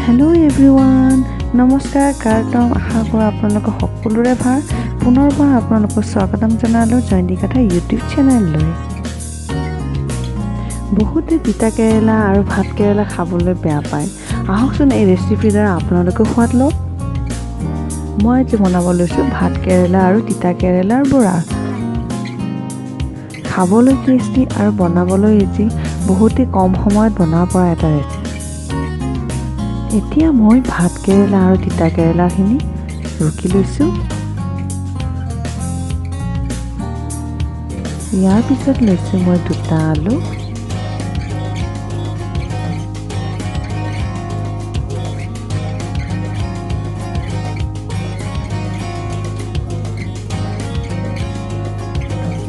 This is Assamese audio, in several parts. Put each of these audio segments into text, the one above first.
हेलो एवरीवन नमस्कार कार्टम आशा करो आपनलोक सकलोरे ভাল पुनर्बार आपनलोक स्वागतम जनालो जयन्तिकाथा यूट्यूब चेनेल লৈ बहुते तिता केरेला और भात केरेला खाबले बेया पाय आहकसुन এই ৰেচিপিৰ দ্বাৰা आपनलोকে সোৱাদ লওক মই যে বনাব লৈছো ভাত কেৰেলা আৰু তিতা কেৰেলাৰ বৰা খাবলৈ টেস্টি আৰু বনাবলৈ ইজি বহুতে কম সময়ত বনাব পৰা এটা ৰেচিপি এতিয়া মই ভাত কেৰেলা আৰু তিতা কেৰেলাখিনি ৰুকি লৈছো ইয়াৰ পিছত লৈছো মই দুটা আলু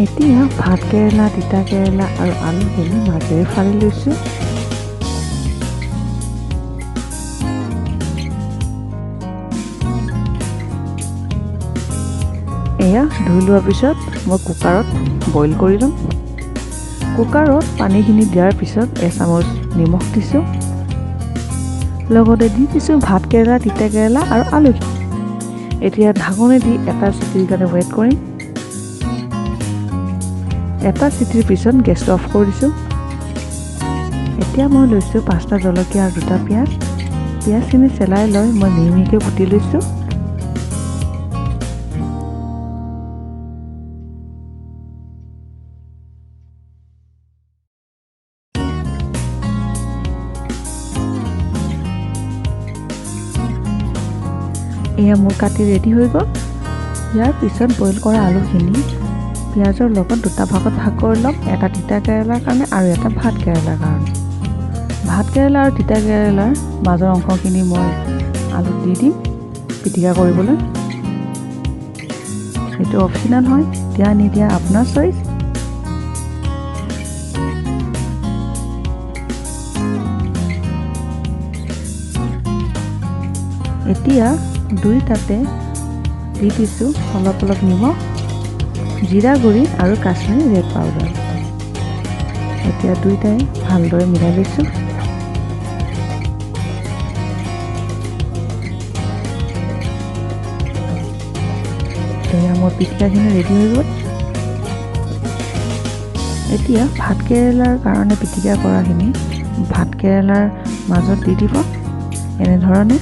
এতিয়া ভাত কেৰেলা তিতা কেৰেলা আৰু আলুখিনি মাজেৰে ফালি লৈছো এয়া ধুই লোৱাৰ পিছত মই কুকাৰত বইল কৰি লম কুকাৰত পানীখিনি দিয়াৰ পিছত এচামুচ নিমখ দিছো লগতে দি দিছো ভাত কেৰেলা তিতা কেৰেলা আৰু আলু এতিয়া ঢাকনি দি এটা চিটিৰ কাৰণে ৱেট কৰিম এটা চিটিৰ পিছত গেছটো অফ কৰি দিছো এতিয়া মই লৈছো 5টা জলকীয়া আৰু 2টা পিয়াজখিনি চেলাই লৈ মই মিহিমিহিকৈ কুটি লৈছো এয়া মোৰ কাটি ৰেডি হৈ গ'ল ইয়াৰ পিছত বইল কৰা আলুখিনি পিয়াজৰ লগত দুটা ভাগত ভাগ কৰি লম এটা তিতা কেৰেলাৰ কাৰণে আৰু এটা ভাত কেৰেলাৰ কাৰণে ভাত কেৰেলা আৰু তিতা কেৰেলাৰ মাজৰ অংশখিনি মই আলুত দি দিম পিটিকা কৰিবলৈ এইটো অপচনেল হয় দিয়া নিদিয়া আপোনাৰ চইচ এতিয়া দুইটাতে দি দিছো অলপ অলপ নিমখ জিৰা গুড়ি আৰু কাশ্মীৰী ৰেড পাউডাৰ এতিয়া দুইটাই ভালদৰে মিলাই লৈছো এয়া মোৰ পিটিকাখিনি ৰেডি হৈ গ'ল এতিয়া ভাত কেৰেলাৰ কাৰণে পিটিকা কৰাখিনি ভাত কেৰেলাৰ মাজত দি দিব এনেধৰণে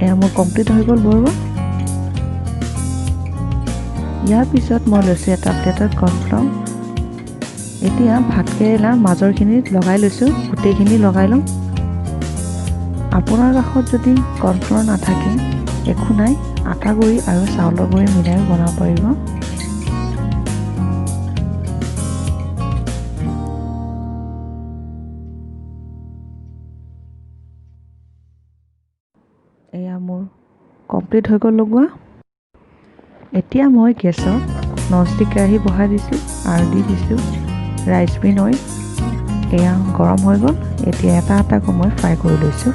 এয়া মোৰ কমপ্লিট হৈ গ'ল বৰুৱা ইয়াৰ পিছত মই লৈছো এটা প্লেটত কৰ্ণফ্লাৱাৰ এতিয়া ভাত কেৰেলাৰ মাজৰখিনিত লগাই লৈছো গোটেইখিনি লগাই লম আপোনাৰ কাষত যদি কৰ্ণফ্লাৱাৰ নাথাকে একো নাই আটা গুড়ি আৰু চাউলৰ গুড়ি মিলাই বনাব পাৰিব এয়া মোৰ কমপ্লিট হৈ গ'ল লগোৱা এতিয়া মই গেছত ননষ্টিক কেৰাহী বহাই দিছোঁ আৰু দি দিছোঁ ৰাইচ ব্ৰেন অইল এয়া গৰম হৈ গ'ল এতিয়া এটা এটাকৈ মই ফ্ৰাই কৰি লৈছোঁ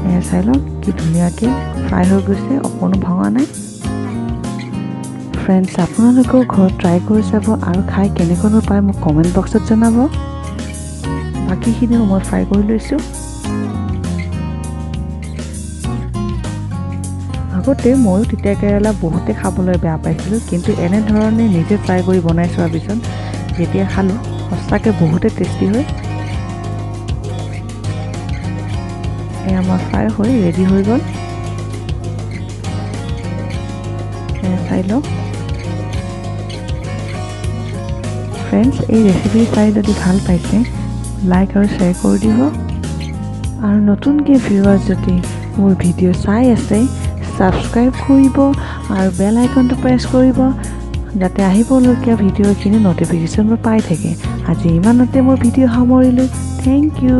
এয়া চাই লওক কি ধুনীয়াকৈ ফ্ৰাই হৈ গৈছে অকণো ভঙা নাই ফ্ৰেণ্ডছ আপোনালোকেও ঘৰত ট্ৰাই কৰি চাব আৰু খাই কেনেকুৱানো পায় মোক কমেণ্ট বক্সত জনাব বাকীখিনিও মই ফ্ৰাই কৰি লৈছোঁ আগতে ময়ো তিতা কেৰেলা বহুতে খাবলৈ বেয়া পাইছিলোঁ কিন্তু এনেধৰণে নিজে ট্ৰাই কৰি বনাই চোৱাৰ পিছত যেতিয়া খালোঁ সঁচাকৈ বহুতে টেষ্টি হয় এয়া আমাৰ ফ্ৰাই হৈ ৰেডি হৈ গ'ল চাই লওক ফ্ৰেণ্ডছ এই ৰেচিপি চাই যদি ভাল পাইছে লাইক আৰু শ্বেয়াৰ কৰি দিব আৰু নতুনকৈ ভিউৱাৰ্ছ যদি মোৰ ভিডিঅ' চাই আছে ছাবস্ক্ৰাইব কৰিব আৰু বেল আইকনটো প্ৰেছ কৰিব যাতে আহিবলগীয়া ভিডিঅ'খিনি ন'টিফিকেশ্যনবোৰ পাই থাকে আজি ইমানতে মোৰ ভিডিঅ' সামৰিলোঁ থেংক ইউ